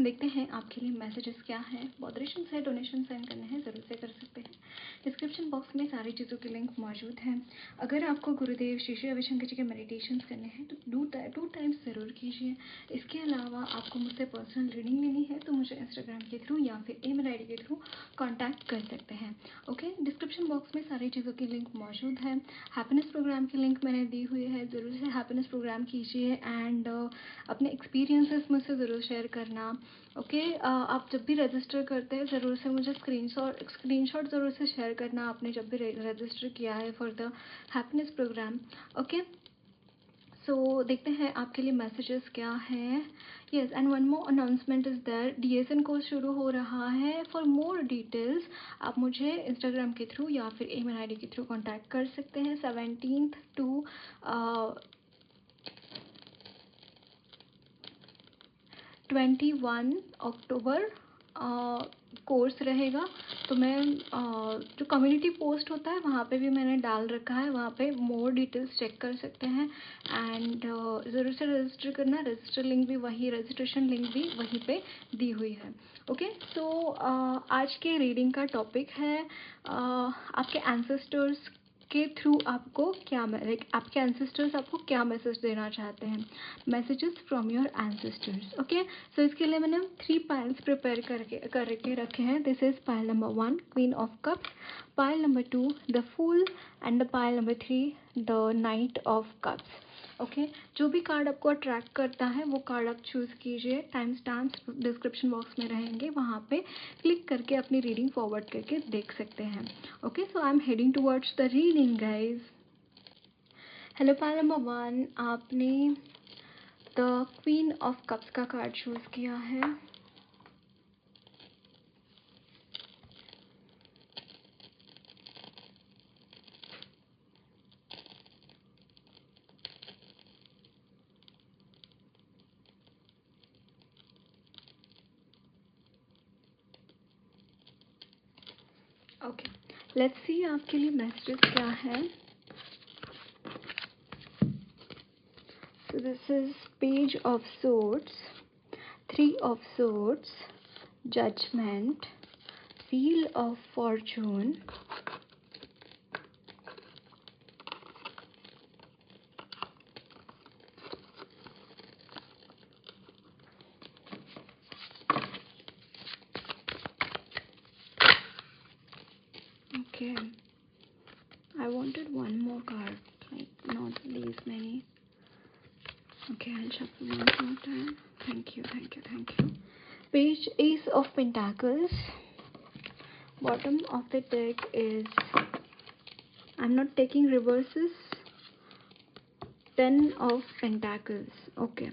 देखते हैं आपके लिए मैसेजेस क्या हैं। मॉडरेशन है, डोनेशन सेंड करने हैं, ज़रूर से कर सकते हैं। डिस्क्रिप्शन बॉक्स में सारी चीज़ों के लिंक मौजूद हैं। अगर आपको गुरुदेव श्री श्री रविशंकर जी के मेडिटेशंस करने हैं तो 2 टाइम्स ज़रूर कीजिए। इसके अलावा आपको मुझसे पर्सनल रीडिंग लेनी है तो मुझे इंस्टाग्राम के थ्रू या फिर ईमेल आईडी के थ्रू कॉन्टैक्ट कर सकते हैं। ओके, डिस्क्रिप्शन बॉक्स में सारी चीज़ों की लिंक मौजूद है। हैप्पीनेस प्रोग्राम की लिंक मैंने दी हुई है, ज़रूर से हैप्पीनेस प्रोग्राम कीजिए एंड अपने एक्सपीरियंसेस मुझसे ज़रूर शेयर करना। ओके, आप जब भी रजिस्टर करते हैं ज़रूर से मुझे स्क्रीनशॉट ज़रूर से शेयर करना आपने जब भी रजिस्टर किया है for the happiness programme. Okay, so देखते हैं आपके लिए मैसेजेस क्या हैं। Yes, and one more announcement is there, DSN course शुरू हो रहा है। फॉर मोर डिटेल्स आप मुझे इंस्टाग्राम के थ्रू या फिर ईमेल आईडी के थ्रू कांटेक्ट कर सकते हैं। 17 to 21 अक्टूबर कोर्स रहेगा। तो मैं जो कम्युनिटी पोस्ट होता है वहाँ पे भी मैंने डाल रखा है, वहाँ पे मोर डिटेल्स चेक कर सकते हैं एंड ज़रूर से रजिस्टर करना। रजिस्ट्रेशन लिंक भी वहीं पे दी हुई है। ओके, सो आज के रीडिंग का टॉपिक है आपके एंसेस्टर्स के थ्रू आपको क्या आपके एंसेस्टर्स आपको क्या मैसेज देना चाहते हैं। Messages from your ancestors. Okay, so इसके लिए मैंने 3 पाइल्स प्रिपेयर करके रखे हैं। This is pile number 1 queen of cups, pile number 2 the fool and the pile number 3 the knight of cups. Okay, जो भी कार्ड आपको अट्रैक्ट करता है वो कार्ड आप चूज़ कीजिए। टाइम स्टैम्प्स डिस्क्रिप्शन बॉक्स में रहेंगे, वहाँ पे क्लिक करके अपनी रीडिंग फॉरवर्ड करके देख सकते हैं। Okay, so I am heading towards the reading guys. Hello, pile number 1 आपने द क्वीन ऑफ कप्स का कार्ड चूज़ किया है। ओके, लेट्स सी आपके लिए मैसेजेस क्या है। So this is page of swords, 3 of swords, judgement, wheel of fortune, okay, I wanted one more card, like not these many. Okay, I'll shuffle one more time. Thank you. Page Ace of Pentacles. Bottom of the deck is, I'm not taking reverses, 10 of Pentacles. Okay,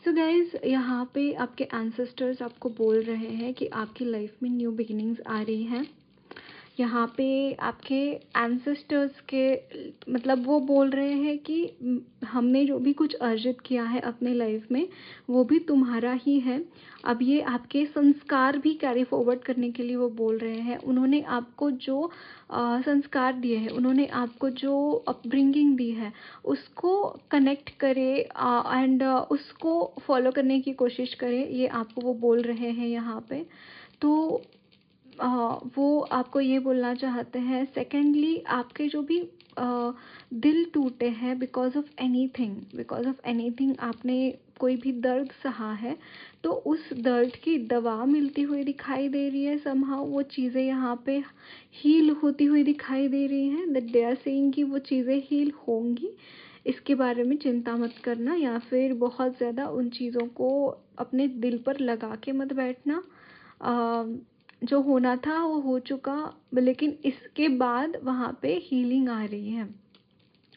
so guys यहाँ पे आपके ancestors आपको बोल रहे हैं कि आपकी life में न्यू बिगिनिंग्स आ रही हैं। यहाँ पे आपके एंसेस्टर्स के मतलब वो बोल रहे हैं कि हमने जो भी कुछ अर्जित किया है अपने लाइफ में वो भी तुम्हारा ही है। अब ये आपके संस्कार भी कैरी फॉरवर्ड करने के लिए वो बोल रहे हैं। उन्होंने आपको जो संस्कार दिए हैं, उन्होंने आपको जो अपब्रिंगिंग दी है उसको कनेक्ट करें एंड उसको फॉलो करने की कोशिश करें, ये आपको वो बोल रहे हैं यहाँ पे। तो वो आपको ये बोलना चाहते हैं। सेकेंडली, आपके जो भी दिल टूटे हैं बिकॉज ऑफ एनीथिंग, आपने कोई भी दर्द सहा है तो उस दर्द की दवा मिलती हुई दिखाई दे रही है। समहाउ वो चीज़ें यहाँ पे हील होती हुई दिखाई दे रही हैं। दैट दे आर सेइंग कि वो चीज़ें हील होंगी, इसके बारे में चिंता मत करना, या फिर बहुत ज़्यादा उन चीज़ों को अपने दिल पर लगा के मत बैठना। जो होना था वो हो चुका, लेकिन इसके बाद वहाँ पे हीलिंग आ रही है।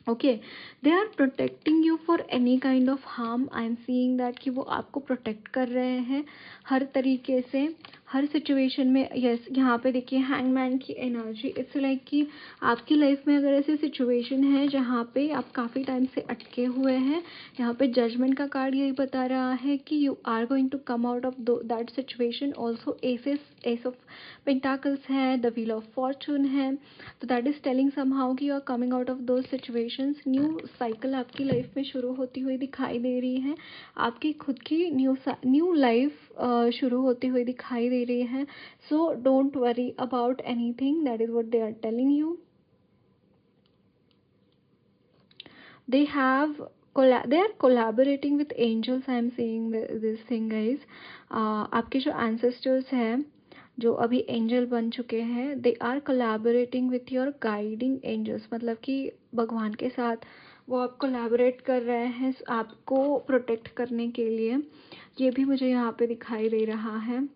Okay, they are protecting you for any kind of harm. I am seeing that कि वो आपको प्रोटेक्ट कर रहे हैं हर तरीके से, हर सिचुएशन में। यस, यहाँ पे देखिए हैंगमैन की एनर्जी। इट्स लाइक कि आपकी लाइफ में अगर ऐसी सिचुएशन है जहाँ पे आप काफ़ी टाइम से अटके हुए हैं, यहाँ पे जजमेंट का कार्ड यही बता रहा है कि you are going to come out of that situation. Also ace of pentacles है, द व्हील ऑफ फॉर्चून है, तो दैट इज टेलिंग समहाउ कि you are coming out of those situations. New cycle आपकी लाइफ में शुरू होती हुई दिखाई दे रही है। आपकी खुद की न्यू लाइफ शुरू होती हुई दिखाई दे रही है. So don't worry about anything, that is what they are telling you. They are collaborating with angels. I am seeing this thing, guys. आपके जो ancestors हैं, जो अभी एंजल बन चुके हैं, they are collaborating with your guiding angels. मतलब कि भगवान के साथ वो आप कोलैबोरेट कर रहे हैं आपको प्रोटेक्ट करने के लिए. ये भी मुझे यहाँ पे दिखाई दे रहा है.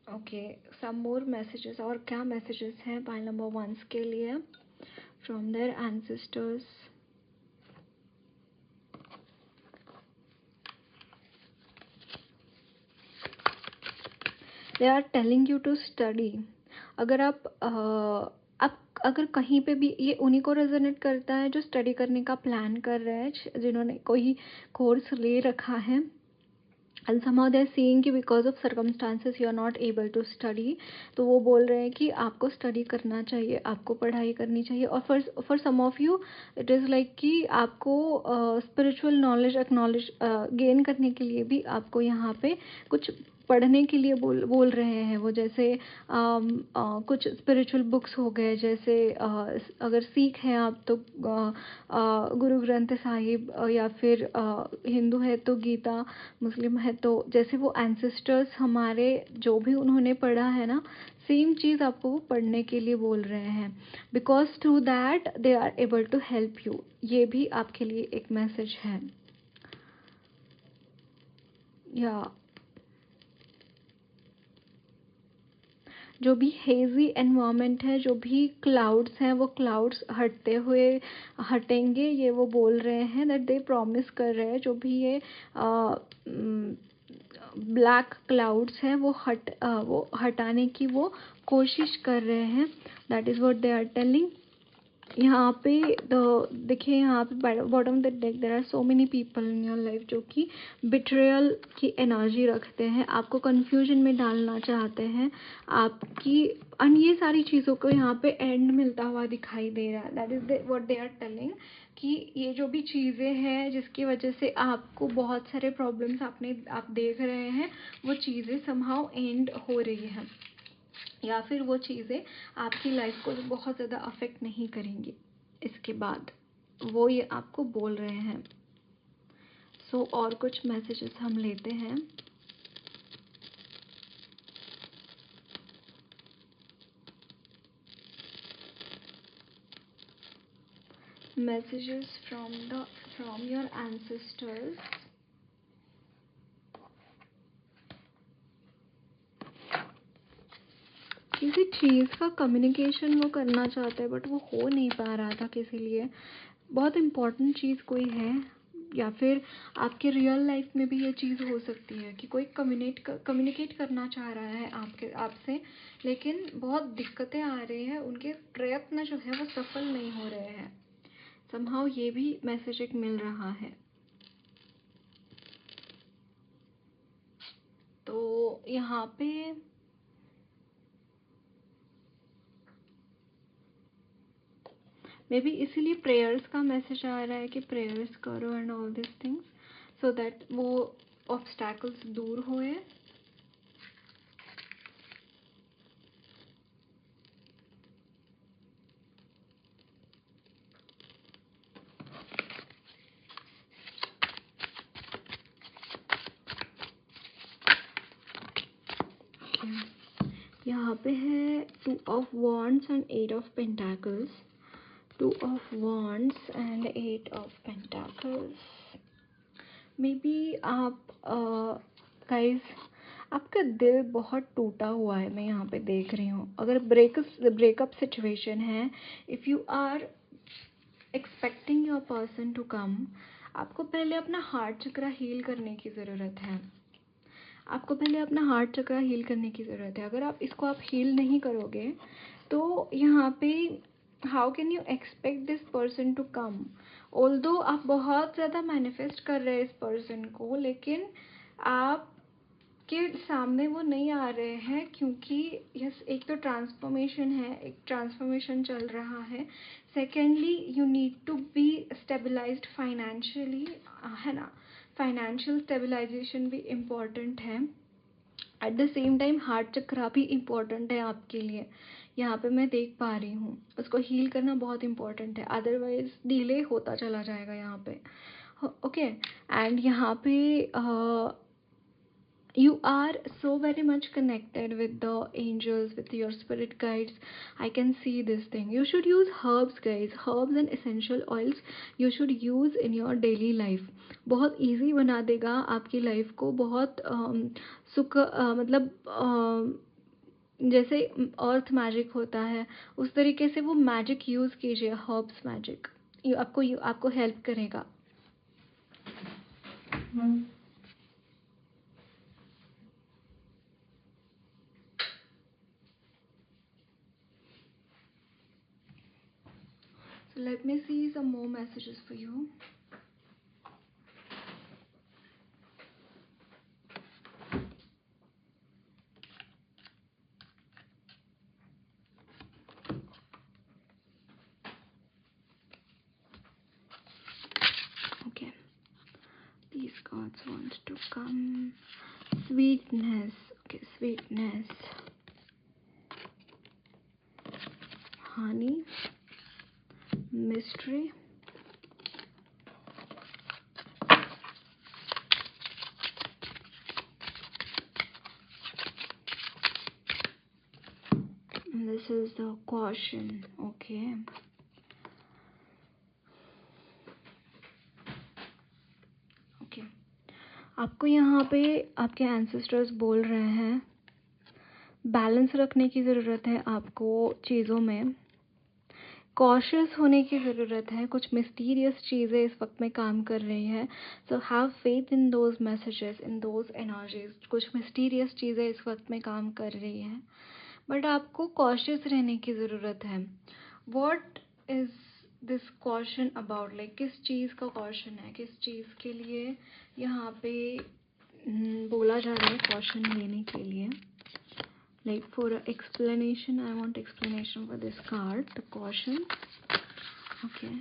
Okay, some more messages. और क्या मैसेजेस हैं पाइल नंबर 1 के लिए from their ancestors? They are telling you to study. अगर आप अगर कहीं पे भी, ये उन्हीं को रेजोनेट करता है जो स्टडी करने का प्लान कर रहे हैं, जिन्होंने कोई कोर्स ले रखा है. And somehow they are seeing कि because of circumstances you are not able to study. तो वो बोल रहे हैं कि आपको स्टडी करना चाहिए, आपको पढ़ाई करनी चाहिए. और for some of you it is like कि आपको स्पिरिचुअल नॉलेज एक्नॉलेज गेन करने के लिए भी आपको यहाँ पे कुछ पढ़ने के लिए बोल रहे हैं वो. जैसे कुछ स्पिरिचुअल बुक्स हो गए, जैसे अगर सिख हैं आप तो गुरु ग्रंथ साहिब, या फिर हिंदू है तो गीता, मुस्लिम है तो जैसे वो एंसेस्टर्स हमारे जो भी उन्होंने पढ़ा है ना, सेम चीज़ आपको वो पढ़ने के लिए बोल रहे हैं. Because through that they are able to help you. ये भी आपके लिए एक मैसेज है. या जो भी हेजी एनवायरनमेंट है, जो भी क्लाउड्स हैं, वो क्लाउड्स हटेंगे, ये वो बोल रहे हैं. दैट दे प्रॉमिस कर रहे हैं जो भी ये ब्लैक क्लाउड्स हैं वो हटाने की वो कोशिश कर रहे हैं. That is what they are telling. यहाँ पे देखिए, यहाँ पे bottom the deck there are so many people in your life जो कि बिट्रेयल की एनर्जी रखते हैं, आपको कंफ्यूजन में डालना चाहते हैं आपकी. एंड ये सारी चीज़ों को यहाँ पे एंड मिलता हुआ दिखाई दे रहा है. That is what they are telling कि ये जो भी चीज़ें हैं जिसकी वजह से आपको बहुत सारे प्रॉब्लम्स आप देख रहे हैं, वो चीज़ें समहाउ एंड हो रही हैं, या फिर वो चीज़ें आपकी लाइफ को बहुत ज़्यादा अफेक्ट नहीं करेंगी इसके बाद, वो ये आपको बोल रहे हैं. सो और कुछ मैसेजेस हम लेते हैं. Messages from your ancestors. किसी चीज़ का कम्युनिकेशन वो करना चाहते हैं बट वो हो नहीं पा रहा था किसी लिए. बहुत इम्पोर्टेंट चीज़ कोई है, या फिर आपके रियल लाइफ में भी ये चीज़ हो सकती है कि कोई कम्युनिकेट करना चाह रहा है आपसे, लेकिन बहुत दिक्कतें आ रही हैं, उनके प्रयत्न जो है वो सफल नहीं हो रहे हैं. समहाउ ये भी मैसेज एक मिल रहा है. तो यहाँ पे मे बी इसीलिए प्रेयर्स का मैसेज आ रहा है कि प्रेयर्स करो and all this things, so that वो ऑब्स्टैकल्स दूर होए. यहाँ पे है 2 of Wands and 8 of Pentacles. 2 of Wands and 8 of Pentacles. May be आप गाइज आपका दिल बहुत टूटा हुआ है, मैं यहाँ पे देख रही हूँ. अगर ब्रेकअप सिचुएशन है, if you are expecting your person to come, आपको पहले अपना हार्ट चक्रा हील करने की ज़रूरत है. आपको पहले अपना हार्ट चक्रा हील करने की ज़रूरत है. अगर आप इसको हील नहीं करोगे तो यहाँ पे how can you expect this person to come. Although आप बहुत ज़्यादा मैनिफेस्ट कर रहे हैं इस पर्सन को, लेकिन आप आपके सामने वो नहीं आ रहे हैं क्योंकि यस, एक तो ट्रांसफॉर्मेशन है, एक ट्रांसफॉर्मेशन चल रहा है. Secondly you need to be stabilized financially, है ना. फाइनेंशियल स्टेबलाइजेशन भी इम्पॉर्टेंट है. At the same time heart chakra भी इम्पॉर्टेंट है आपके लिए. यहाँ पे मैं देख पा रही हूँ, उसको हील करना बहुत इम्पॉर्टेंट है, अदरवाइज डिले होता चला जाएगा यहाँ पे. ओके. एंड यहाँ पे you are so very much connected with the angels, with your spirit guides. I can see this thing. You should use herbs, guys. Herbs and essential oils you should use in your daily life. बहुत easy बना देगा आपकी life को, बहुत सुख, मतलब जैसे अर्थ magic होता है उस तरीके से वो मैजिक यूज़ कीजिए. हर्ब्स मैजिक आपको हेल्प करेगा. So let me see some more messages for you. Okay. These cards want to come. Sweetness. Okay, sweetness. Honey. Mystery. And this is the caution. Okay. Okay. आपको यहाँ पे आपके ancestors बोल रहे हैं balance रखने की ज़रूरत है आपको चीज़ों में. कॉशियस होने की ज़रूरत है. कुछ मिस्टीरियस चीज़ें इस वक्त में काम कर रही हैं. So have faith in those messages, in those energies. कुछ मिस्टीरियस चीज़ें इस वक्त में काम कर रही हैं, बट आपको कॉशियस रहने की ज़रूरत है. What is this caution about? Like किस चीज़ का कॉशन है, किस चीज़ के लिए यहाँ पे बोला जा रहा है कॉशन लेने के लिए? Like for explanation, I want explanation for this card, the caution. Okay.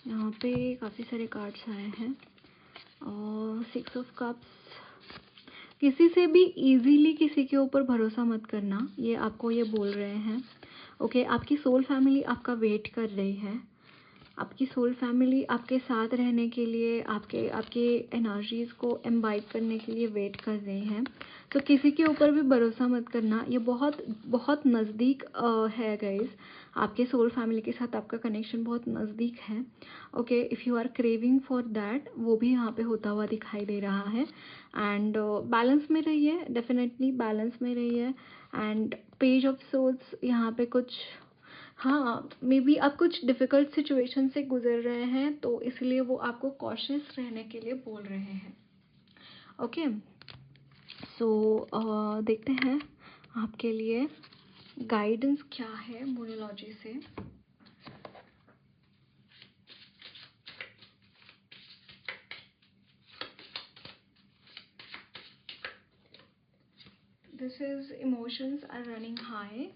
यहाँ पे काफ़ी सारे कार्ड्स आए हैं. और 6 ऑफ कप्स. किसी से भी इजीली किसी के ऊपर भरोसा मत करना, ये आपको ये बोल रहे हैं. ओके. आपकी सोल फैमिली आपका वेट कर रही है. आपकी सोल फैमिली आपके साथ रहने के लिए, आपके एनर्जीज़ को एम्बाइब करने के लिए वेट कर रही हैं. तो किसी के ऊपर भी भरोसा मत करना. ये बहुत बहुत नज़दीक है गाइस. आपके सोल फैमिली के साथ आपका कनेक्शन बहुत नज़दीक है. Okay. If you are craving for that, वो भी यहाँ पे होता हुआ दिखाई दे रहा है. एंड बैलेंस में रहिए, डेफिनेटली बैलेंस में रहिए. एंड पेज ऑफ सोल्स यहाँ पे कुछ, हाँ, मे बी आप कुछ डिफ़िकल्ट सिचुएशन से गुजर रहे हैं, तो इसलिए वो आपको कॉशियस रहने के लिए बोल रहे हैं. ओके. सो देखते हैं आपके लिए गाइडेंस क्या है मोनोलॉजी से. This is emotions are running high.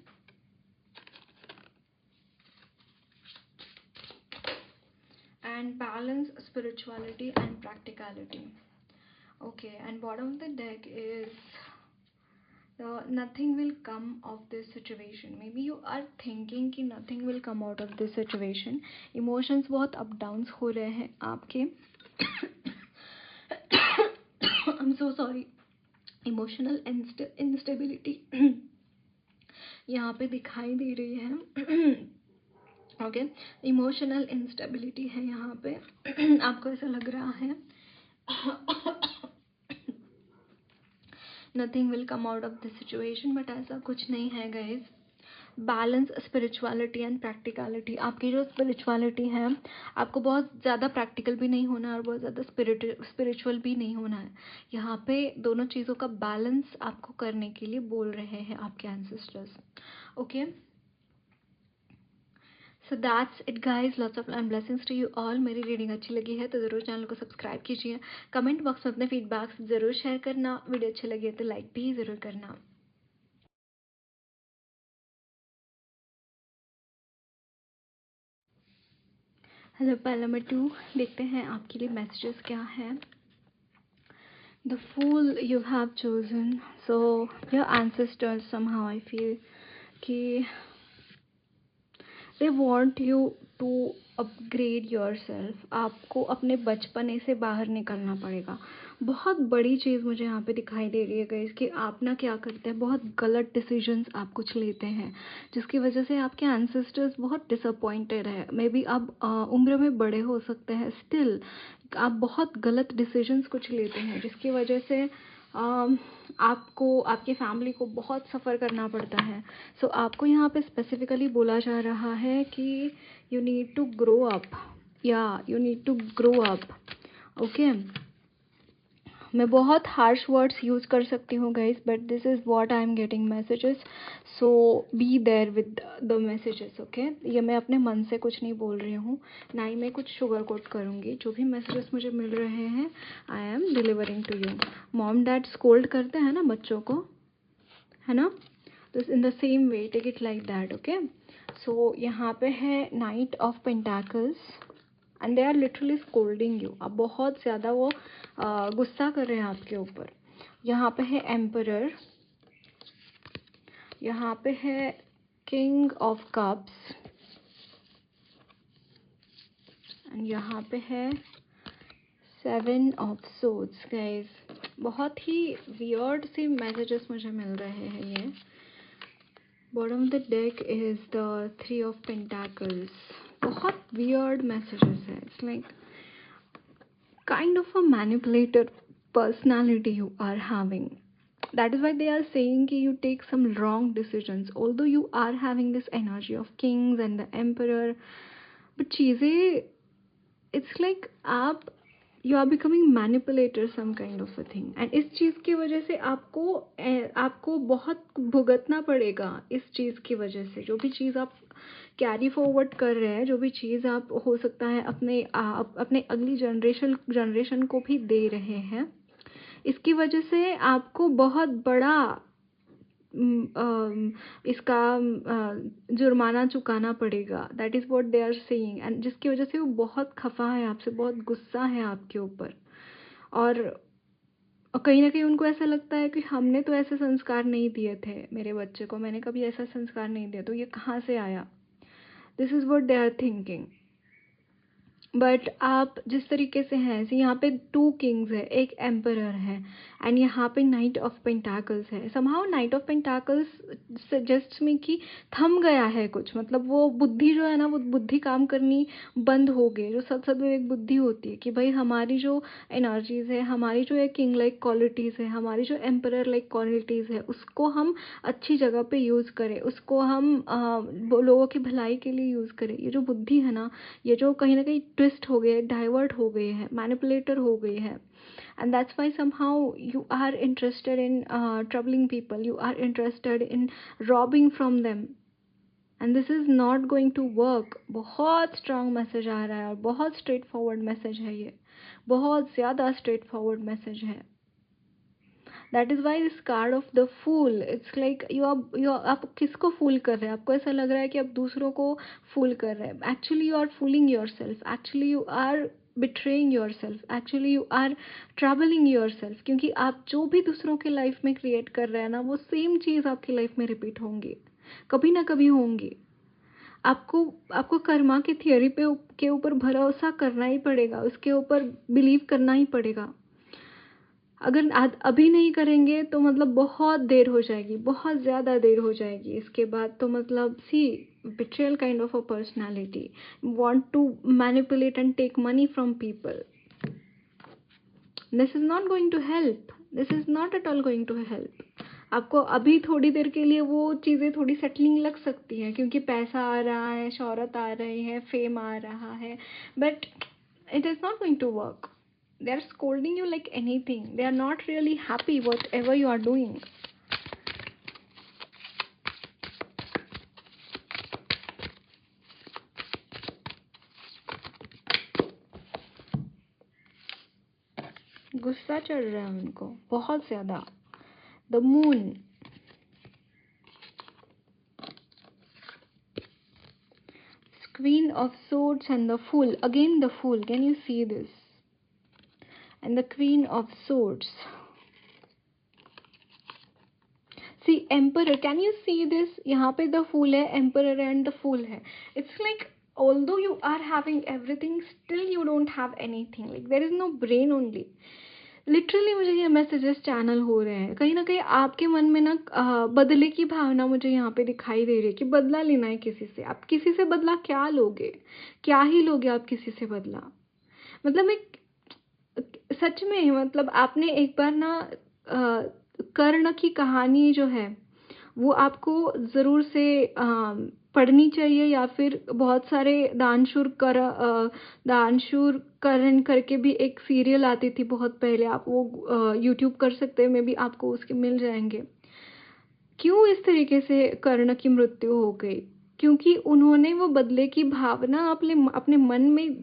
And balance, spirituality and practicality. Okay, and bottom of the deck is nothing will come of this situation. Maybe you are thinking कि nothing will come out of this situation. Emotions बहुत up downs हो रहे हैं आपके. I'm so sorry. Emotional instability यहाँ पे दिखाई दे रही है. ओके. इमोशनल इंस्टेबिलिटी है यहाँ पे. आपको ऐसा लग रहा है nothing will come out of this situation, but ऐसा कुछ नहीं है guys. Balance, spirituality and practicality. आपकी जो स्पिरिचुअलिटी है, आपको बहुत ज़्यादा प्रैक्टिकल भी नहीं होना है और बहुत ज़्यादा स्पिरिचुअल भी नहीं होना है. यहाँ पे दोनों चीज़ों का बैलेंस आपको करने के लिए बोल रहे हैं आपके ancestors. Okay. So that's it guys, lots of and blessings to you all. मेरी रीडिंग अच्छी लगी है तो ज़रूर चैनल को सब्सक्राइब कीजिए, कमेंट बॉक्स में अपने फीडबैक्स ज़रूर शेयर करना, वीडियो अच्छी लगी है तो लाइक भी ज़रूर करना। हेलो पहला नंबर 2, देखते हैं आपके लिए मैसेजेस क्या है। The fool you have chosen, so your ancestors somehow I feel कि they want you to upgrade yourself. आपको अपने बचपने से बाहर निकलना पड़ेगा। बहुत बड़ी चीज़ मुझे यहाँ पे दिखाई दे रही है गाइस कि आप ना क्या करते हैं, बहुत गलत डिसीजंस आप कुछ लेते हैं जिसकी वजह से आपके एंसेस्टर्स बहुत डिसअपॉइंटेड है। मे बी आप उम्र में बड़े हो सकते हैं, स्टिल आप बहुत गलत डिसीजंस कुछ लेते हैं जिसकी वजह से आपको, आपकी फैमिली को बहुत सफ़र करना पड़ता है। सो आपको यहाँ पे स्पेसिफिकली बोला जा रहा है कि you need to grow up, या you need to grow up. Okay, मैं बहुत हार्श वर्ड्स यूज़ कर सकती हूँ guys, but this is what I am getting messages, so be there with the messages. Okay, ये मैं अपने मन से कुछ नहीं बोल रही हूँ, ना ही मैं कुछ शुगर कोट करूँगी। जो भी मैसेजेस मुझे मिल रहे हैं I am delivering to you. Mom dad scold करते हैं ना बच्चों को, है ना, तो in the same way take it like that. Okay, so यहाँ पे है knight of pentacles and they are literally scolding you. अब बहुत ज़्यादा वो गुस्सा कर रहे हैं आपके ऊपर। यहाँ पे है एम्परर, यहाँ पे है किंग ऑफ कप्स एंड यहाँ पे है 7 ऑफ सोर्ड्स। गाइस बहुत ही वियर्ड सी मैसेजेस मुझे मिल रहे हैं। ये bottom of the deck is the 3 of pentacles. बहुत वियर्ड मैसेजेस है। It's like kind of a manipulator personality you are having. That is why they are saying कि you take some wrong decisions, although you are having this energy of kings and the emperor, but चीज़ें, it's like आप you are becoming manipulator some kind of a thing, and इस चीज़ की वजह से आपको बहुत भुगतना पड़ेगा। इस चीज़ की वजह से जो भी चीज़ आप कैरी फॉरवर्ड कर रहे हैं, जो भी चीज़ आप हो सकता है अपने अगली जनरेशन को भी दे रहे हैं, इसकी वजह से आपको बहुत बड़ा इसका जुर्माना चुकाना पड़ेगा। That is what they are saying, and जिसकी वजह से वो बहुत खफा है आपसे, बहुत गुस्सा है आपके ऊपर। और कहीं ना कहीं उनको ऐसा लगता है कि हमने तो ऐसे संस्कार नहीं दिए थे मेरे बच्चे को, मैंने कभी ऐसा संस्कार नहीं दिया, तो ये कहाँ से आया। This is what they are thinking. But आप जिस तरीके से हैं, यहाँ पे 2 किंग्स है, एक एम्परर है एंड यहाँ पे नाइट ऑफ पेंटाकल्स है। Somehow night of pentacles suggest में कि थम गया है कुछ, मतलब वो बुद्धि जो है ना, वो बुद्धि काम करनी बंद हो गई। जो सद्विवेक बुद्धि होती है कि भाई हमारी जो एनर्जीज़ है, हमारी जो एक किंग लाइक क्वालिटीज़ है, हमारी जो एम्परर लाइक क्वालिटीज़ है, उसको हम अच्छी जगह पे यूज़ करें, उसको हम लोगों की भलाई के लिए यूज़ करें। ये जो बुद्धि है ना, ये जो कहीं ना कहीं ट्विस्ट हो गए, डाइवर्ट हो गए हैं, मैनिपुलेटर हो गए हैं, and that's why somehow you are interested in troubling people, you are interested in robbing from them, and this is not going to work। बहुत strong message आ रहा है और बहुत straight forward message है ये, बहुत ज़्यादा straight forward message है। That is why this card of the fool, it's like आप किसको फूल कर रहे हैं। आपको ऐसा लग रहा है कि आप दूसरों को फूल कर रहे हैं। Actually you are fooling yourself, actually you are betraying yourself, actually you are troubling yourself, क्योंकि आप जो भी दूसरों के लाइफ में क्रिएट कर रहे हैं ना, वो सेम चीज़ आपकी लाइफ में रिपीट होंगी, कभी ना कभी होंगी। आपको कर्मा की थियोरी के ऊपर भरोसा करना ही पड़ेगा, उसके ऊपर बिलीव करना ही पड़ेगा। अगर अभी नहीं करेंगे तो मतलब बहुत देर हो जाएगी, बहुत ज़्यादा देर हो जाएगी इसके बाद तो। मतलब सी betrayal kind of a personality, want to manipulate and take money from people. This is not going to help, this is not at all going to help. आपको अभी थोड़ी देर के लिए वो चीज़ें थोड़ी सेटलिंग लग सकती हैं क्योंकि पैसा आ रहा है, शोहरत आ रही है, फेम आ रहा है, but it is not going to work. They are scolding you like anything. They are not really happy whatever you are doing. गुस्सा चढ़ रहा है उनको बहुत ज्यादा। The moon, Queen of Swords and the Fool. Again the Fool. Can you see this? And the Queen of Swords. See, Emperor. Can you see this? यहाँ पे the Fool है, Emperor and the Fool है. It's like although you are having everything, still you don't have anything. Like there is no brain only. Literally मुझे ये messages channel हो रहे हैं। कहीं ना कहीं आपके मन में ना बदले की भावना मुझे यहाँ पे दिखाई दे रही है कि बदला लेना है किसी से। आप किसी से बदला क्या लोगे? क्या ही लोगे आप किसी से बदला? मतलब एक सच में, मतलब आपने एक बार ना कर्ण की कहानी जो है वो आपको ज़रूर से पढ़नी चाहिए, या फिर बहुत सारे दानशूर कर्ण करके भी एक सीरियल आती थी बहुत पहले, आप वो यूट्यूब कर सकते हैं, मे बी आपको उसके मिल जाएंगे। क्यों इस तरीके से कर्ण की मृत्यु हो गई? क्योंकि उन्होंने वो बदले की भावना अपने मन में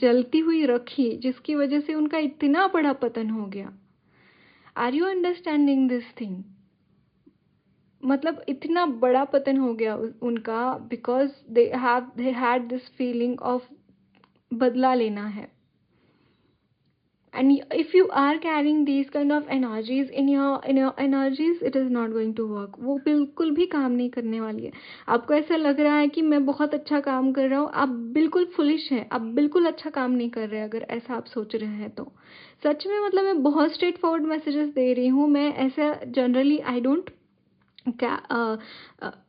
जलती हुई रखी, जिसकी वजह से उनका इतना बड़ा पतन हो गया। Are you understanding this thing? मतलब इतना बड़ा पतन हो गया उनका, because they had this feeling of बदला लेना है। and if you are carrying these kind of energies in your energies, it is not going to work. वो बिल्कुल भी काम नहीं करने वाली है। आपको ऐसा लग रहा है कि मैं बहुत अच्छा काम कर रहा हूँ, आप बिल्कुल फुलिश हैं, आप बिल्कुल अच्छा काम नहीं कर रहे। अगर ऐसा आप सोच रहे हैं तो सच में, मतलब मैं बहुत स्ट्रेट फॉरवर्ड मैसेजेस दे रही हूँ। मैं ऐसा generally I don't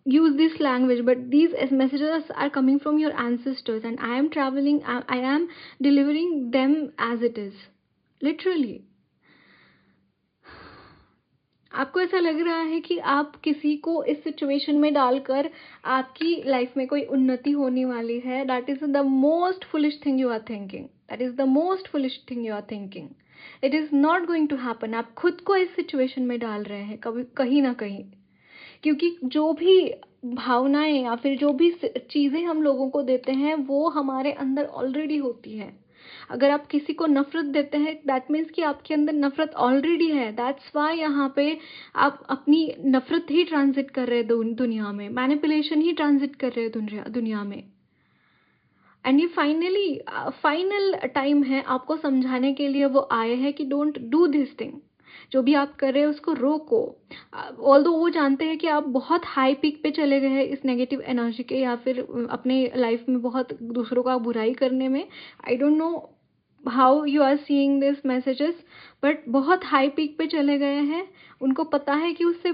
use this language, but these messages are coming from your ancestors, and I am traveling, I am delivering them as it is, literally. आपको ऐसा लग रहा है कि आप किसी को इस सिचुएशन में डालकर आपकी लाइफ में कोई उन्नति होने वाली है। That is the most foolish thing you are thinking, that is the most foolish thing you are thinking. It is not going to happen. आप खुद को इस सिचुएशन में डाल रहे हैं कभी, कहीं ना कहीं, क्योंकि जो भी भावनाएं या फिर जो भी चीज़ें हम लोगों को देते हैं वो हमारे अंदर ऑलरेडी होती है। अगर आप किसी को नफरत देते हैं, दैट मीन्स कि आपके अंदर नफरत ऑलरेडी है। दैट्स वाई यहाँ पे आप अपनी नफरत ही ट्रांजिट कर रहे हैं दुनिया में, मैनिपुलेशन ही ट्रांजिट कर रहे हैं दुनिया में। एंड ये फाइनल टाइम है आपको समझाने के लिए वो आए हैं कि डोंट डू दिस थिंग। जो भी आप कर रहे हैं उसको रोको। ऑल्दो वो जानते हैं कि आप बहुत हाई पीक पे चले गए हैं इस नेगेटिव एनर्जी के, या फिर अपने लाइफ में बहुत दूसरों का बुराई करने में। I don't know how you are seeing this messages, but बहुत हाई पीक पे चले गए हैं। उनको पता है कि उससे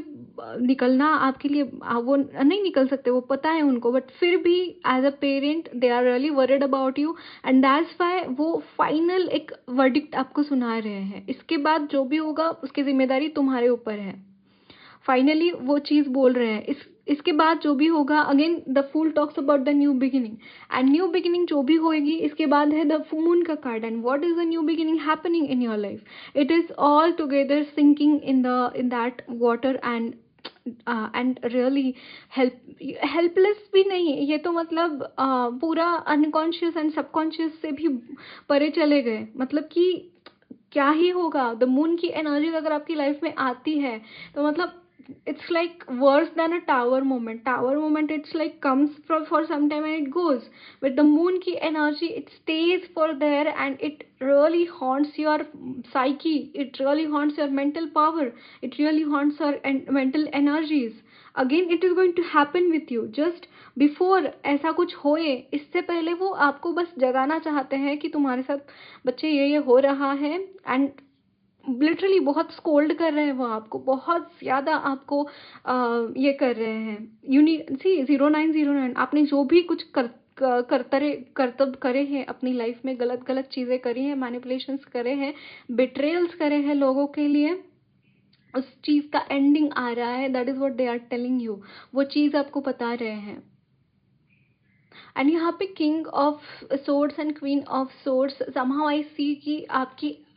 निकलना आपके लिए वो नहीं निकल सकते, वो पता है उनको, बट फिर भी as a parent they are really worried about you, and that's why वो फाइनल एक वर्डिक्ट आपको सुना रहे हैं। इसके बाद जो भी होगा उसकी जिम्मेदारी तुम्हारे ऊपर है। फाइनली वो चीज़ बोल रहे हैं। इसके बाद जो भी होगा, again the fool talks about the new beginning, and new beginning जो भी होएगी इसके बाद है द मून का card. And what is the new beginning happening in your life? It is all together sinking in that water, and really helpless भी नहीं, ये तो मतलब पूरा अनकॉन्शियस एंड सबकॉन्शियस से भी परे चले गए। मतलब कि क्या ही होगा। द मून की एनर्जी अगर आपकी लाइफ में आती है तो मतलब it's like worse than a tower moment. It's like comes for some time and it goes, but the moon ki energy, it stays for there, and it really haunts your psyche, it really haunts your mental power, it really haunts your mental energies. Again it is going to happen with you just before ऐसा कुछ होए, इससे पहले वो आपको बस जगाना चाहते हैं कि तुम्हारे साथ बच्चे ये हो रहा है। एंड लिटरली बहुत स्कोल्ड कर रहे हैं वो आपको, बहुत ज़्यादा आपको ये कर रहे हैं। सी 0909, आपने जो भी कुछ करतब करे हैं अपनी लाइफ में, गलत चीज़ें करी हैं, मैनिपुलेशंस करे हैं, बिट्रेयल्स करे हैं लोगों के लिए, उस चीज़ का एंडिंग आ रहा है। That is what they are telling you. वो चीज़ आपको बता रहे हैं। एंड यहाँ पे king of swords and queen of swords, somehow I see कि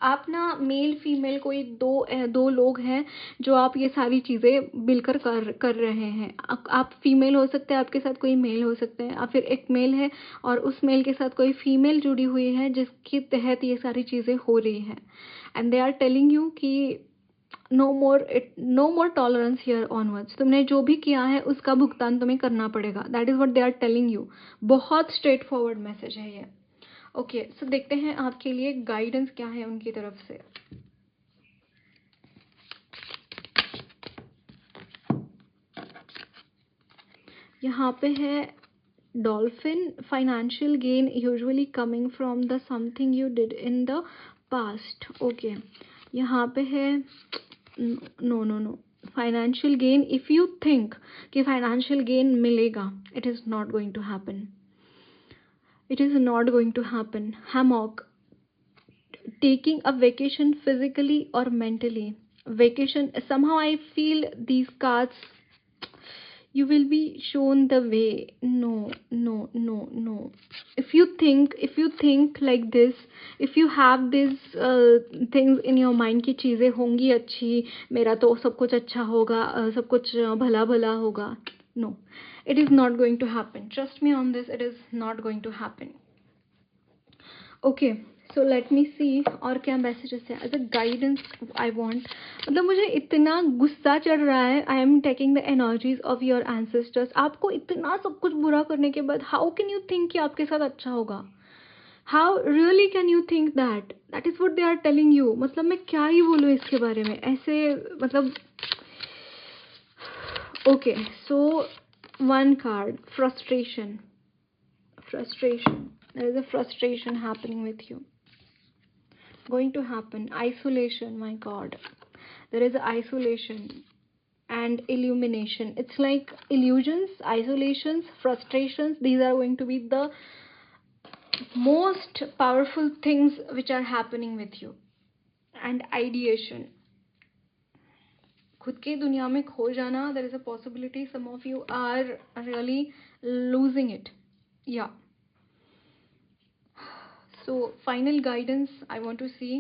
आप ना मेल फीमेल कोई दो लोग हैं जो आप ये सारी चीज़ें मिलकर कर रहे हैं। आप फीमेल हो सकते हैं, आपके साथ कोई मेल हो सकते हैं, और फिर एक मेल है और उस मेल के साथ कोई फीमेल जुड़ी हुई है जिसके तहत ये सारी चीज़ें हो रही हैं। And they are telling you कि no more tolerance here onwards, तुमने जो भी किया है उसका भुगतान तुम्हें करना पड़ेगा। That is what they are telling you. बहुत स्ट्रेट फॉरवर्ड मैसेज है ये। ओके, सो देखते हैं आपके लिए गाइडेंस क्या है उनकी तरफ से। यहाँ पे है dolphin, financial gain usually coming from the something you did in the past. Okay, यहाँ पे है no financial gain. If you think कि फाइनेंशियल गेन मिलेगा, it is not going to happen, it is not going to happen. Hammock, taking a vacation physically or mentally. Vacation, somehow I feel these cards, you will be shown the way. No. If you think like this, if you have these things in your mind कि चीज़ें होंगी अच्छी, मेरा तो सब कुछ अच्छा होगा, सब कुछ भला भला होगा, no, it is not going to happen. Trust me on this, it is not going to happen. Okay, so let me see और क्या मैसेजेस है as a guidance I want. मतलब मुझे इतना गुस्सा चढ़ रहा है। I am taking the energies of your ancestors. आपको इतना सब कुछ बुरा करने के बाद हाउ कैन यू थिंक कि आपके साथ अच्छा होगा? How really can you think that? That is what they are telling you. मतलब मैं क्या ही बोलूँ इसके बारे में, ऐसे मतलब। Okay, so one card, frustration, there is a frustration happening with you, going to happen. Isolation, my god, there is isolation and illumination. It's like illusions, isolations, frustrations, these are going to be the most powerful things which are happening with you. And ideation, खुद की दुनिया में खो जाना, there is a possibility some of you are really losing it. Yeah, so final guidance I want to see.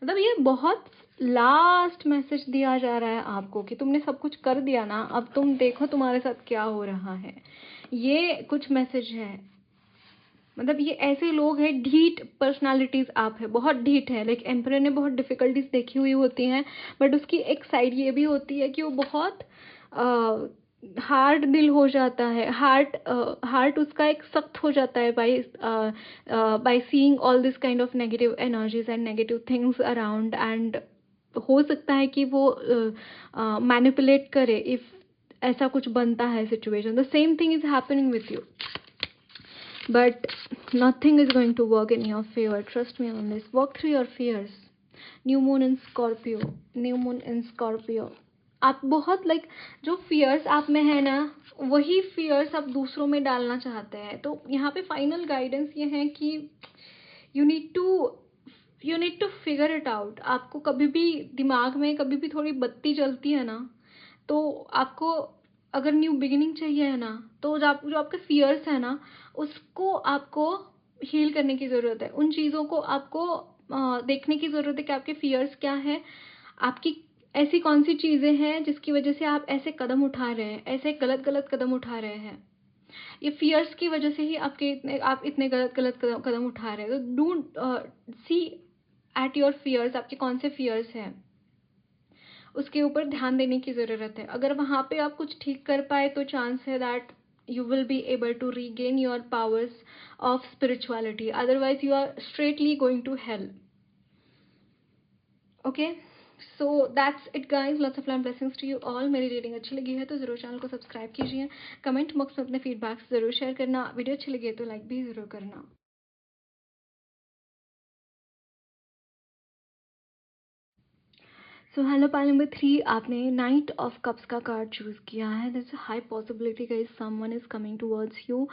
मतलब ये बहुत last message दिया जा रहा है आपको कि तुमने सब कुछ कर दिया ना, अब तुम देखो तुम्हारे साथ क्या हो रहा है। ये कुछ मैसेज है। मतलब ये ऐसे लोग हैं, ढीठ पर्सनालिटीज आप है, बहुत ढीठ है। लाइक एम्परर ने बहुत डिफिकल्टीज देखी हुई होती हैं, बट उसकी एक साइड ये भी होती है कि वो बहुत हार्ड दिल हो जाता है। हार्ट उसका एक सख्त हो जाता है by seeing all this kind of negative energies and negative things around. And हो सकता है कि वो मैनिपुलेट करे इफ ऐसा कुछ बनता है situation. The same thing is happening with you, but nothing is going to work in your favor. Trust me on this. Walk through your fears. New moon in Scorpio, new moon in Scorpio. आप बहुत like जो fears आप में है ना, वही fears आप दूसरों में डालना चाहते हैं। तो यहाँ पे फाइनल गाइडेंस ये है कि you need to figure it out. आपको कभी भी दिमाग में कभी भी थोड़ी बत्ती जलती है ना, तो आपको अगर न्यू बिगिनिंग चाहिए है ना, तो जो आपके फियर्स है ना, उसको आपको हील करने की ज़रूरत है। उन चीज़ों को आपको देखने की ज़रूरत है कि आपके फियर्स क्या है, आपकी ऐसी कौन सी चीज़ें हैं जिसकी वजह से आप ऐसे कदम उठा रहे हैं, ऐसे गलत कदम उठा रहे हैं। ये फियर्स की वजह से ही आप इतने गलत कदम उठा रहे हैं। तो do see at your fears, आपके कौन से फियर्स हैं, उसके ऊपर ध्यान देने की ज़रूरत है। अगर वहाँ पे आप कुछ ठीक कर पाए तो चांस है that you will be able to regain your powers of spirituality. Otherwise you are straightly going to hell. Okay, so that's it guys. Lots of love, blessings to you all. मेरी reading अच्छी लगी है तो ज़रूर channel को subscribe कीजिए। Comment box में अपने फीडबैक्स ज़रूर शेयर करना। वीडियो अच्छी लगी है तो लाइक भी ज़रूर करना। सो हेलो पाइल नंबर 3, आपने नाइट ऑफ कप्स का कार्ड चूज़ किया है। There is a high possibility guys someone is coming towards you.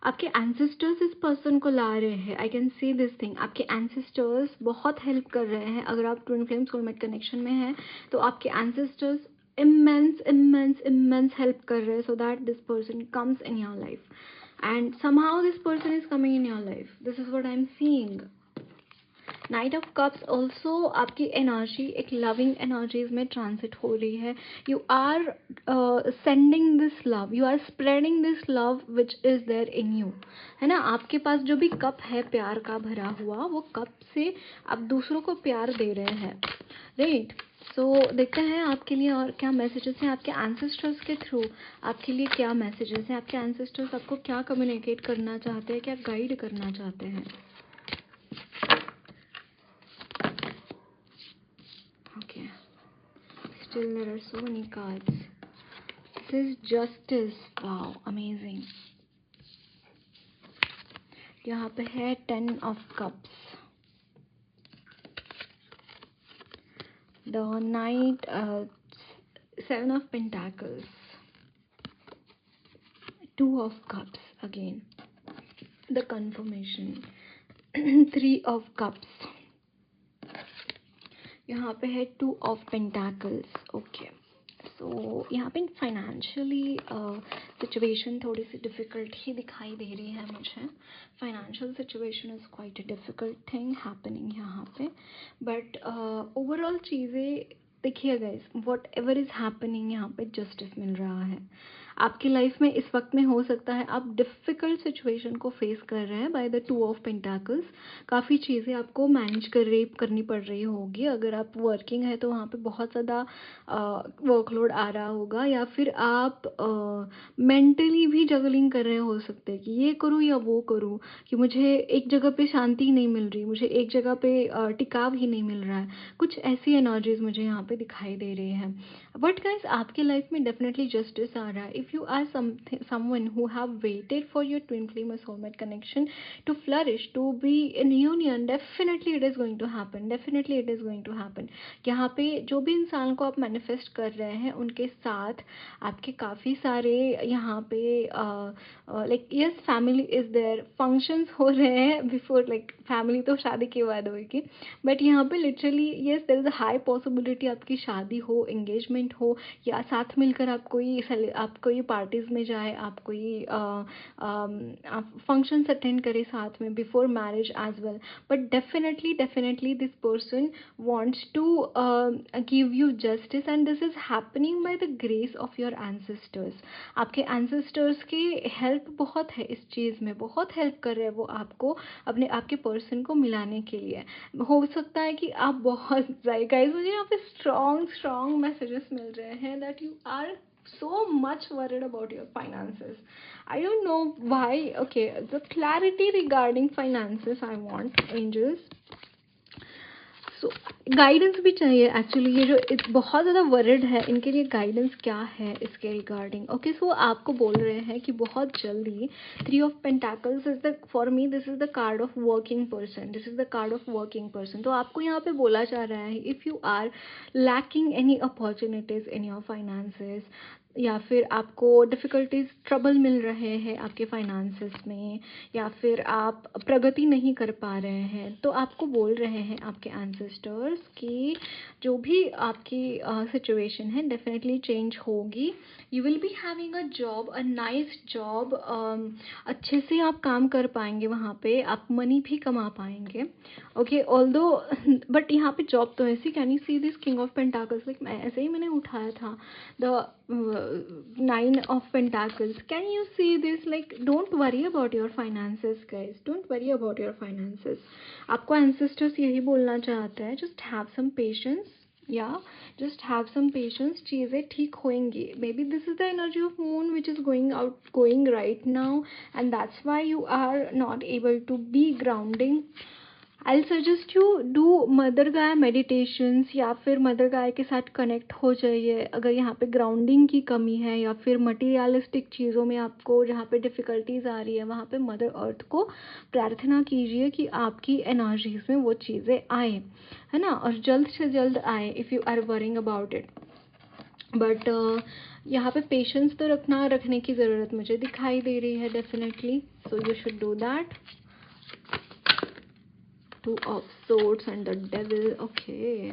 आपके एंसेस्टर्स इस पर्सन को ला रहे हैं। I can see this thing. आपके एंसेस्टर्स बहुत हेल्प कर रहे हैं। अगर आप ट्विन फ्लेम सोलमेट कनेक्शन में हैं तो आपके एंसेस्टर्स इमेंस हेल्प कर रहे हैं so that this person comes in your life. and somehow this person is coming in your life. This is what I'm seeing. Knight of cups also आपकी energy एक loving energies में transit हो रही है. You are sending this love, you are spreading this love which is there in you, है ना. आपके पास जो भी कप है प्यार का भरा हुआ, वो कप से आप दूसरों को प्यार दे रहे हैं, राइट. सो देखते हैं आपके लिए और क्या मैसेजेस हैं आपके एंसेस्टर्स के थ्रू. आपके लिए क्या मैसेजेस हैं, आपके एंसेस्टर्स आपको क्या कम्युनिकेट करना चाहते हैं, क्या गाइड करना चाहते हैं. Okay, still there are so many cards. This is justice. Wow, amazing. यहाँ पे है 10 of cups, the knight, 7 of pentacles, 2 of cups again, the confirmation, 3 of cups. यहाँ पे है 2 of pentacles. ओके, सो यहाँ पे फाइनेंशियली सिचुएशन थोड़ी सी difficult ही दिखाई दे रही है मुझे. Financial situation is quite a difficult thing happening यहाँ पे, बट ओवरऑल चीज़ें देखिए guys, what ever is happening, यहाँ पे जस्टिस मिल रहा है. आपकी लाइफ में इस वक्त में हो सकता है आप डिफ़िकल्ट सिचुएशन को फेस कर रहे हैं बाय द 2 ऑफ पेंटाकल्स. काफ़ी चीज़ें आपको मैनेज करनी पड़ रही होगी. अगर आप वर्किंग है तो वहाँ पे बहुत ज़्यादा वर्कलोड आ रहा होगा, या फिर आप मेंटली भी जगलिंग कर रहे हो सकते हैं कि ये करूँ या वो करूँ, कि मुझे एक जगह पे शांति नहीं मिल रही, मुझे एक जगह पे टिकाव ही नहीं मिल रहा है. कुछ ऐसी एनर्जीज मुझे यहाँ पे दिखाई दे रही है. बट गाइस, आपके लाइफ में डेफिनेटली जस्टिस आ रहा है. If you are someone who have waited for your twin flame और soulmate connection to flourish, to be in union, definitely it is going to happen, definitely it is going to happen. यहाँ पे जो भी इंसान को आप manifest कर रहे हैं उनके साथ आपके काफ़ी सारे यहाँ पे like yes family is there, functions हो रहे हैं बिफोर, लाइक फैमिली तो शादी के बाद होगी, बट यहाँ पे literally yes there is a high possibility आपकी शादी हो, एंगेजमेंट हो, या साथ मिलकर आप कोई पार्टीज़ में जाए, आप कोई आप फंक्शंस अटेंड करें साथ में before marriage as well. But definitely this person wants to give you justice, and this is happening by the grace of your ancestors. आपके ancestors की हेल्प बहुत है इस चीज़ में, बहुत हेल्प कर रहे हैं वो आपको आपके पर्सन को मिलाने के लिए. हो सकता है कि आप बहुत गाइस, मुझे यहाँ पे स्ट्रॉन्ग मैसेजेस मिल रहे हैं that you are so much worried about your finances. I don't know why. Okay, the clarity regarding finances I want, angels. So guidance भी चाहिए एक्चुअली. ये जो बहुत ज़्यादा वर्ड है, इनके लिए गाइडेंस क्या है इसके रिगार्डिंग. ओके, सो आपको बोल रहे हैं कि बहुत जल्दी 3 of pentacles is the, for me this is the card of working person, this is the card of working person. तो आपको यहाँ पे बोला जा रहा है if you are lacking any opportunities in your finances, या फिर आपको डिफ़िकल्टीज, ट्रबल मिल रहे हैं आपके फाइनेंसेस में, या फिर आप प्रगति नहीं कर पा रहे हैं, तो आपको बोल रहे हैं आपके एंसेस्टर्स कि जो भी आपकी सिचुएशन है डेफिनेटली चेंज होगी. You will be having a job, a nice job, अच्छे से आप काम कर पाएंगे वहाँ पे, आप मनी भी कमा पाएंगे. ओके, ऑल्दो बट यहाँ पे जॉब तो ऐसी, can you see this king of pentacles, like मैं ऐसे ही मैंने उठाया था the 9 of pentacles. Can you see this? Like, don't worry about your finances guys, don't worry about your finances. आपको ancestors यही बोलना चाहते हैं, just have some patience. Yeah, just have some patience. चीज़ें ठीक होंगी. Maybe this is the energy of moon which is going right now, and that's why you are not able to be grounding. I'll suggest you do mother guy meditations, या फिर mother गाय के साथ connect हो जाइए अगर यहाँ पे grounding की कमी है, या फिर मटीरियलिस्टिक चीज़ों में आपको जहाँ पे डिफ़िकल्टीज आ रही है, वहाँ पे मदर अर्थ को प्रार्थना कीजिए कि आपकी एनर्जीज में वो चीज़ें आए, है ना, और जल्द से जल्द आए if you are worrying about it. But यहाँ पे पेशेंस तो रखने की ज़रूरत मुझे दिखाई दे रही है definitely. So you should do that. 2 of swords and the devil. Okay,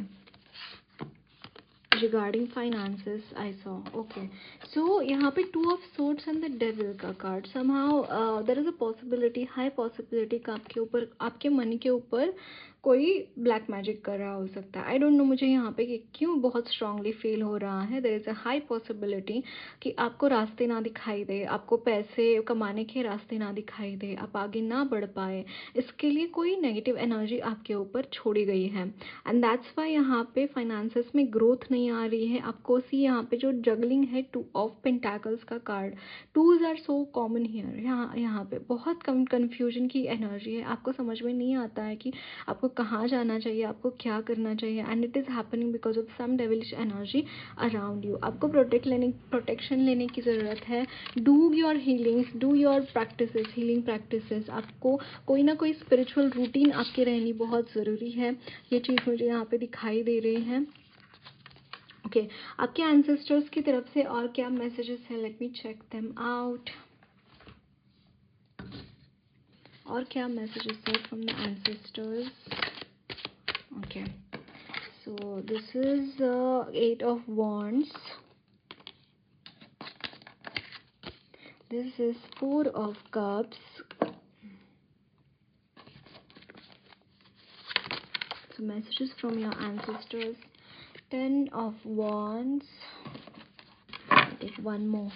regarding finances I saw. Okay, so यहाँ पे 2 of swords and the devil का card. Somehow there is a possibility, high possibility का आपके ऊपर, आपके money के ऊपर कोई ब्लैक मैजिक कर रहा हो सकता है. आई डोंट नो मुझे यहाँ पे कि क्यों बहुत स्ट्रांगली फील हो रहा है. There is a high possibility कि आपको रास्ते ना दिखाई दे, आपको पैसे कमाने के रास्ते ना दिखाई दे, आप आगे ना बढ़ पाए. इसके लिए कोई नेगेटिव एनर्जी आपके ऊपर छोड़ी गई है एंड दैट्स वाई यहाँ पे फाइनेंसेस में ग्रोथ नहीं आ रही है आपको. सी यहाँ पे जो जगलिंग है 2 ऑफ पेंटाकल्स का card. Twos are so common here. यहाँ पे बहुत कम कन्फ्यूजन की एनर्जी है. आपको समझ में नहीं आता है कि आपको कहाँ जाना चाहिए, आपको क्या करना चाहिए and it is happening because of some devilish energy around you. आपको प्रोटेक्शन लेने की ज़रूरत है. Do your healings, do your practices, healing practices. आपको कोई ना कोई स्पिरिचुअल रूटीन आपकी रहनी बहुत ज़रूरी है. ये चीज़ मुझे यहाँ पे दिखाई दे रही है. ओके, आपके एंसेस्टर्स की तरफ से और क्या मैसेजेस हैं, let me check them out. और क्या मैसेजेस है from the ancestors. Okay, so this is 8 of wands, this is 4 of cups, so messages from your ancestors. 10 of wands. I'll take one more.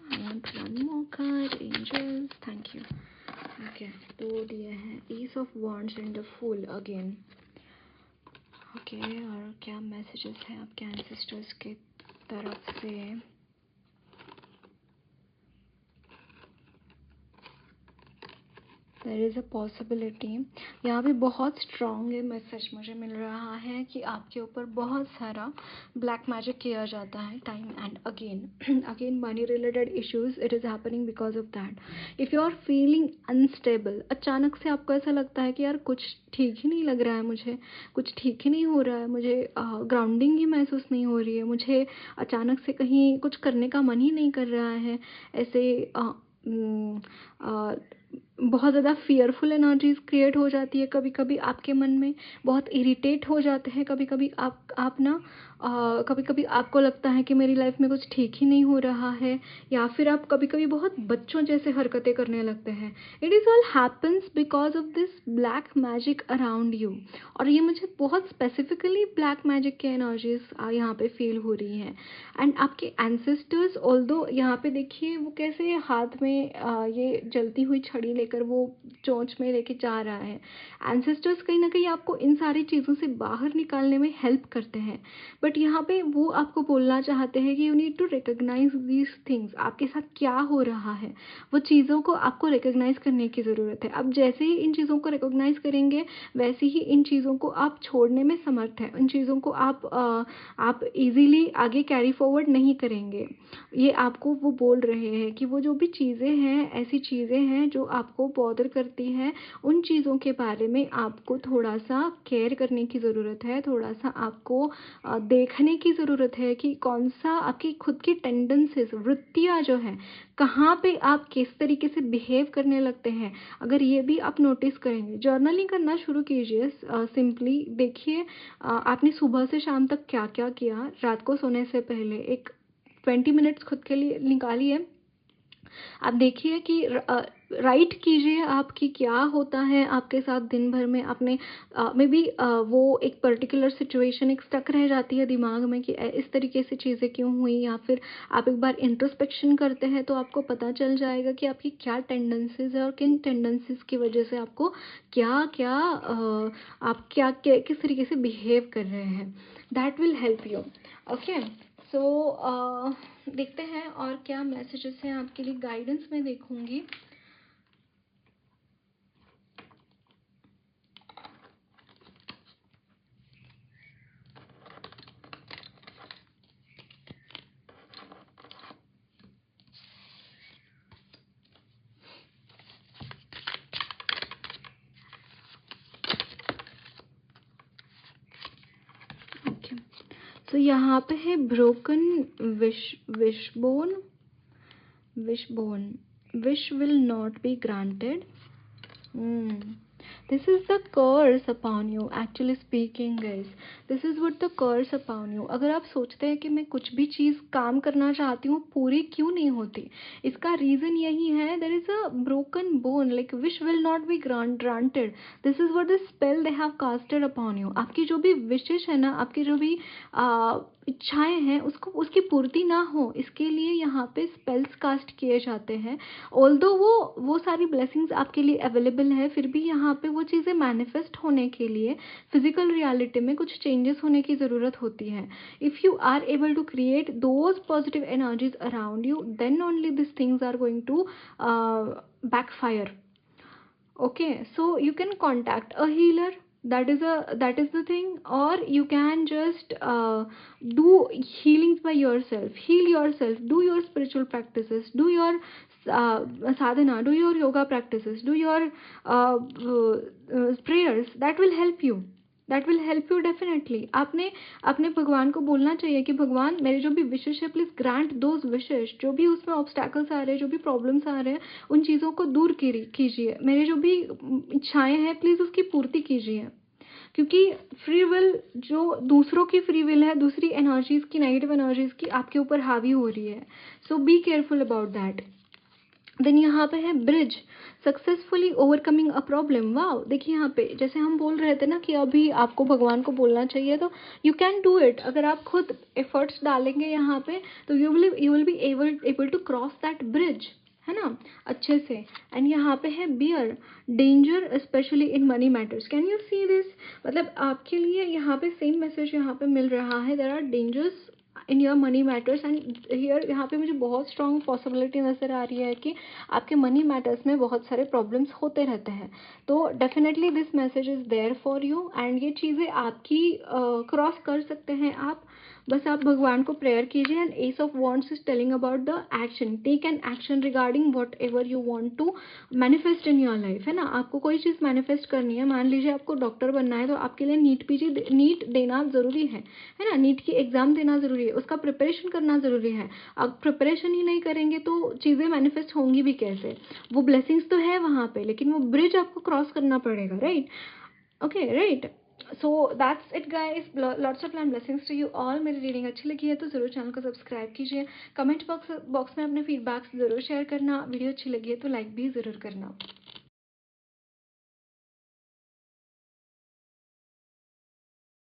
I want one more card. Angels, thank you. Okay, 2 दिए हैं. Ace of wands and the fool again. Okay, और क्या messages हैं आपके ancestors की तरफ से. There is a possibility. यहाँ भी बहुत स्ट्रॉन्ग मैसेज मुझे मिल रहा है कि आपके ऊपर बहुत सारा ब्लैक मैजिक किया जाता है time and again money related issues. It is happening because of that. If you are feeling unstable, अचानक से आपको ऐसा लगता है कि यार कुछ ठीक ही नहीं लग रहा है, मुझे कुछ ठीक ही नहीं हो रहा है, मुझे ग्राउंडिंग ही महसूस नहीं हो रही है, मुझे अचानक से कहीं कुछ करने का मन ही नहीं कर रहा है. ऐसे बहुत ज़्यादा फियरफुल एनर्जीज क्रिएट हो जाती है कभी कभी आपके मन में. बहुत इरिटेट हो जाते हैं कभी कभी आप ना. कभी कभी आपको लगता है कि मेरी लाइफ में कुछ ठीक ही नहीं हो रहा है, या फिर आप कभी कभी बहुत बच्चों जैसे हरकतें करने लगते हैं. It is all happens because of this black magic around you. और ये मुझे बहुत स्पेसिफिकली ब्लैक मैजिक के एनर्जीज यहाँ पे फील हो रही हैं. एंड आपके एंसेस्टर्स, ऑल्दो यहाँ पे देखिए वो कैसे हाथ में ये जलती हुई छड़ी लेकर वो चोंच में लेके जा रहा है. एंसेस्टर्स कहीं ना कहीं आपको इन सारी चीज़ों से बाहर निकालने में हेल्प करते हैं. बट यहाँ पे वो आपको बोलना चाहते हैं कि you need to recognise these things. आपके साथ क्या हो रहा है, वो चीज़ों को आपको रिकग्नाइज करने की ज़रूरत है. अब जैसे ही इन चीज़ों को रिकग्नाइज करेंगे वैसे ही इन चीज़ों को आप छोड़ने में समर्थ हैं. इन चीज़ों को आप इजीली आगे कैरी फॉरवर्ड नहीं करेंगे. ये आपको वो बोल रहे हैं कि वो जो भी चीज़ें हैं, ऐसी चीज़ें हैं जो आपको बॉदर करती हैं, उन चीज़ों के बारे में आपको थोड़ा सा केयर करने की ज़रूरत है. थोड़ा सा आपको देखने की ज़रूरत है कि कौन सा आपकी खुद की टेंडेंसीज, वृत्तियाँ जो हैं, कहाँ पे आप किस तरीके से बिहेव करने लगते हैं. अगर ये भी आप नोटिस करेंगे, जर्नलिंग करना शुरू कीजिए. सिंपली देखिए आपने सुबह से शाम तक क्या क्या किया. रात को सोने से पहले एक 20 मिनट्स खुद के लिए निकालिए. आप देखिए कि राइट कीजिए आप कि क्या होता है आपके साथ दिन भर में. आपने मे बी वो एक पर्टिकुलर सिचुएशन एक स्टक रह जाती है दिमाग में कि इस तरीके से चीज़ें क्यों हुई, या फिर आप एक बार इंट्रोस्पेक्शन करते हैं तो आपको पता चल जाएगा कि आपकी क्या टेंडेंसीज है और किन टेंडेंसीज की वजह से आपको क्या क्या आप क्या किस तरीके से बिहेव कर रहे हैं. That will help you. Okay, so देखते हैं और क्या मैसेजेस हैं आपके लिए. गाइडेंस में देखूंगी. ओके, तो यहाँ पे है broken wishbone. Wish will not be granted. This is the curse upon you, actually speaking guys. This is what the curse upon you. अगर आप सोचते हैं कि मैं कुछ भी चीज़ काम करना चाहती हूँ पूरी क्यों नहीं होती, इसका रीज़न यही है, there is a broken bone, like wish will not be granted. This is what the spell they have casted upon you. आपकी जो भी विशेष है ना, आपकी जो भी इच्छाएं हैं उसको उसकी पूर्ति ना हो, इसके लिए यहाँ पे स्पेल्स कास्ट किए जाते हैं. ऑल्दो वो सारी ब्लेसिंग्स आपके लिए अवेलेबल है, फिर भी यहाँ पे वो चीज़ें मैनिफेस्ट होने के लिए फिजिकल रियलिटी में कुछ चेंजेस होने की ज़रूरत होती है. If you are able to create those positive energies around you, then only this things are going to backfire. Okay, so you can contact a healer, that is the thing, or you can just do healings by yourself, heal yourself, do your spiritual practices, do your sadhana, do your yoga practices, do your prayers. That will help you, that will help you definitely. आपने अपने भगवान को बोलना चाहिए कि भगवान मेरे जो भी विशेष है प्लीज़ ग्रांट दोज विशेष, जो भी उसमें ऑब्स्टैकल्स आ रहे हैं, जो भी प्रॉब्लम्स आ रहे हैं, उन चीज़ों को दूर कीजिए. मेरे जो भी इच्छाएं हैं प्लीज़ उसकी पूर्ति कीजिए. क्योंकि फ्री विल जो दूसरों की फ्री विल है, दूसरी एनर्जीज़ की, नेगेटिव एनर्जीज़ की आपके ऊपर हावी हो रही है. So be careful about that. Then यहाँ पे है bridge, successfully overcoming a problem. Wow, देखिए यहाँ पे जैसे हम बोल रहे थे ना कि अभी आपको भगवान को बोलना चाहिए, तो यू कैन डू इट. अगर आप खुद एफर्ट्स डालेंगे यहाँ पे तो you will be able to cross that bridge, है ना, अच्छे से. एंड यहाँ पे है bear, danger specially in money matters. Can you see this? मतलब आपके लिए यहाँ पे सेम मैसेज यहाँ पे मिल रहा है. There are dangers in your money matters. And here यहाँ पे मुझे बहुत स्ट्रॉन्ग पॉसिबिलिटी नज़र आ रही है कि आपके मनी मैटर्स में बहुत सारे प्रॉब्लम्स होते रहते हैं. तो definitely this message is there for you, and ये चीज़ें आपकी क्रॉस कर सकते हैं आप. बस आप भगवान को प्रेयर कीजिए. And ace of wands is telling about the action. Take an action regarding whatever you want to manifest in your life, है ना. आपको कोई चीज़ मैनिफेस्ट करनी है, मान लीजिए आपको डॉक्टर बनना है, तो आपके लिए नीट देना ज़रूरी है ना. नीट की एग्ज़ाम देना ज़रूरी है, उसका प्रिपरेशन करना ज़रूरी है. अब प्रिपरेशन ही नहीं करेंगे तो चीज़ें मैनिफेस्ट होंगी भी कैसे? वो ब्लेसिंग्स तो है वहाँ पे, लेकिन वो ब्रिज आपको क्रॉस करना पड़ेगा, right? Okay, right. So that's it guys. Lots of love blessings to you all. मेरी रीडिंग अच्छी लगी है तो ज़रूर चैनल को सब्सक्राइब कीजिए. कमेंट बॉक्स में अपने फीडबैक्स ज़रूर शेयर करना. वीडियो अच्छी लगी है तो लाइक भी ज़रूर करना.